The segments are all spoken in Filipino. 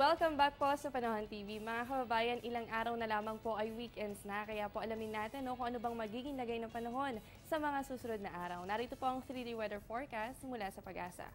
Welcome back po sa Panahon TV. Mga kababayan, ilang araw na lamang po ay weekends na, kaya po alamin natin kung ano bang magiging lagay ng panahon sa mga susunod na araw. Narito po ang 3D weather forecast mula sa Pag-asa.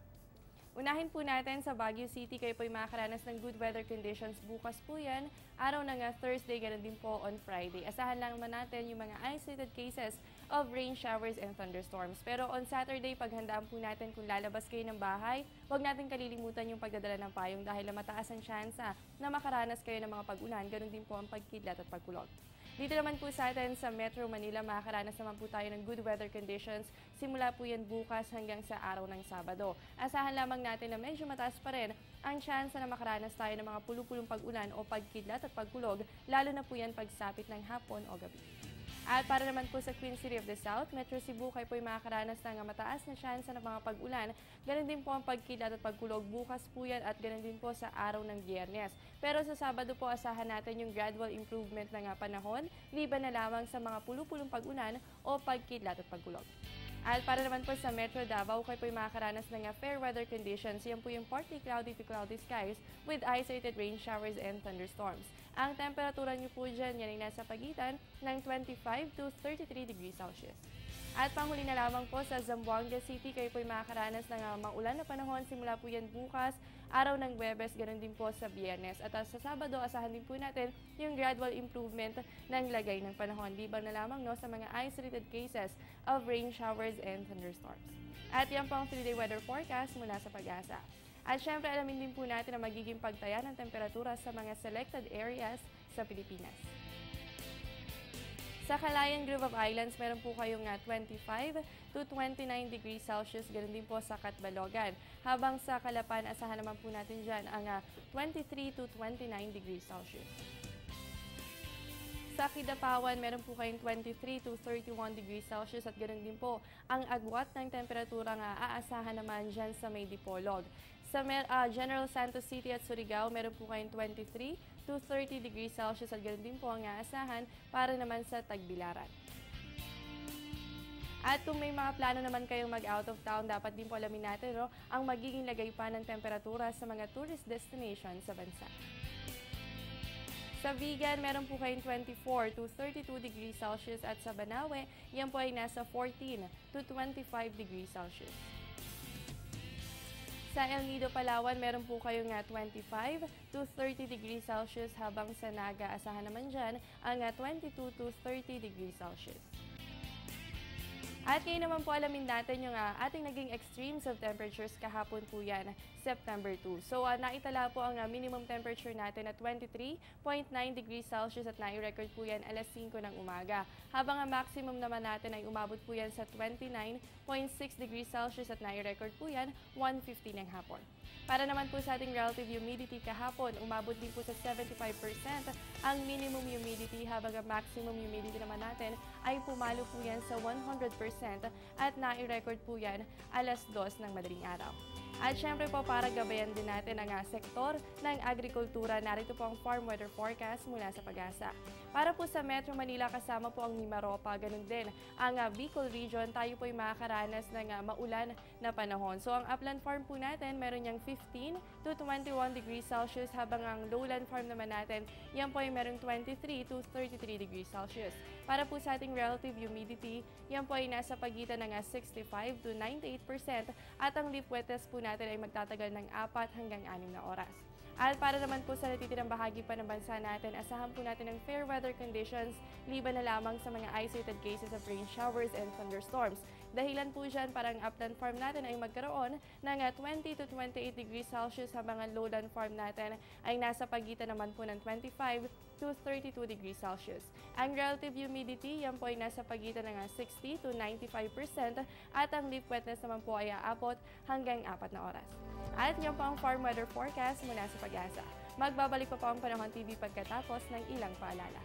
Unahin po natin sa Baguio City, kayo po ay makakaranas ng good weather conditions bukas po yan. Araw ng Thursday, ganun din po on Friday. Asahan lang naman natin yung mga isolated cases of rain showers and thunderstorms. Pero on Saturday, paghandaan po natin kung lalabas kayo ng bahay, huwag natin kalilimutan yung pagdadala ng payong dahil mataas ang tsansa na makaranas kayo ng mga pag-ulan, ganun din po ang pagkidlat at pagkulog. Dito naman po sa atin sa Metro Manila, makakaranas naman po tayo ng good weather conditions. Simula po yan bukas hanggang sa araw ng Sabado. Asahan lamang natin na medyo mataas pa rin ang tsansa na makaranas tayo ng mga pulupulong pag-ulan o pagkidlat at pagkulog, lalo na po yan pagsapit ng hapon o gabi. At para naman po sa Queen City of the South, Metro Cebu, kayo po ay makakaranas ng mataas na tsansa ng mga pag-ulan. Ganun din po ang pagkidlat at pagkulog bukas po yan at ganun din po sa araw ng Biyernes. Pero sa Sabado po, asahan natin yung gradual improvement ng panahon, liban na lamang sa mga pulupulong pag-ulan o pagkidlat at pagkulog. At para naman po sa Metro Davao, kayo po ay makakaranas ng fair weather conditions. Yan po yung partly cloudy to cloudy skies with isolated rain showers and thunderstorms. Ang temperatura nyo po dyan, yan ay nasa pagitan ng 25 to 33 degrees Celsius. At panghuli na lamang po sa Zamboanga City, kayo po ay makakaranas ng maulan na panahon. Simula po yan bukas, araw ng Huwebes, ganoon din po sa Biyernes. At sa Sabado, asahan din po natin yung gradual improvement ng lagay ng panahon. Liban na lamang sa mga isolated cases of rain showers and thunderstorms. At yan po ang 3-day weather forecast mula sa Pag-asa. At syempre, alamin din po natin ang magiging pagtaya ng temperatura sa mga selected areas sa Pilipinas. Sa Calayan Group of Islands, meron po kayong 25 to 29 degrees Celsius, ganoon din po sa Catbalogan. Habang sa Calapan, asahan naman po natin dyan ang 23 to 29 degrees Celsius. Sa Kidapawan, meron po kayong 23 to 31 degrees Celsius at ganoon din po ang agwat ng temperatura aasahan naman dyan sa May Dipolog. Sa General Santos City at Surigao, meron po kayong 23 to 30 degrees Celsius at ganoon din po ang aasahan para naman sa Tagbilaran. At kung may mga plano naman kayong mag-out of town, dapat din po alamin natin ang magiging lagay pa ng temperatura sa mga tourist destination sa bansa. Sa Vigan, meron po kayong 24 to 32 degrees Celsius at sa Banawe, yan po ay nasa 14 to 25 degrees Celsius. Sa El Nido, Palawan, meron po kayong 25 to 30 degrees Celsius habang sa Naga, asahan naman dyan ang 22 to 30 degrees Celsius. At ngayon naman po alamin natin yung ating naging extremes of temperatures kahapon po yan, September 2. So naitala po ang minimum temperature natin at 23.9 degrees Celsius at nai-record po yan alas 5 ng umaga. Habang ang maximum naman natin ay umabot po yan sa 29.6 degrees Celsius at nai-record po yan 1:50 ng hapon. Para naman po sa ating relative humidity kahapon, umabot din po sa 75% ang minimum humidity habang ang maximum humidity naman natin ay pumalo po yan sa 100% at nai-record po yan alas 2 ng madaling araw. At syempre po, para gabayan din natin ang sektor ng agrikultura, narito po ang farm weather forecast mula sa Pag-asa. Para po sa Metro Manila, kasama po ang Mimaropa, ganun din ang Bicol region, tayo po ay makakaranas ng maulan na panahon. So ang upland farm po natin, meron niyang 15 to 21 degrees Celsius, habang ang lowland farm naman natin, yan po ay meron 23 to 33 degrees Celsius. Para po sa ating relative humidity, yan po ay nasa pagitan ng 65 to 98% at ang leaf wetness po natin ay magtatagal ng 4 hanggang 6 na oras. At para naman po sa natitirang bahagi pa ng bansa natin, asahan po natin ng fair weather conditions, liban na lamang sa mga isolated cases of rain showers and thunderstorms. Dahilan po dyan, parang upland farm natin ay magkaroon ng 20 to 28 degrees Celsius, habang ang lowland farm natin ay nasa pagitan naman po ng 25 to 32 degrees Celsius. Ang relative humidity, yan po ay nasa pagitan ng 60 to 95% at ang leaf wetness naman po ay aabot hanggang 4 na oras. At yan po ang farm weather forecast mula sa Pag-asa. Magbabalik pa po ang Panahon TV pagkatapos ng ilang paalala.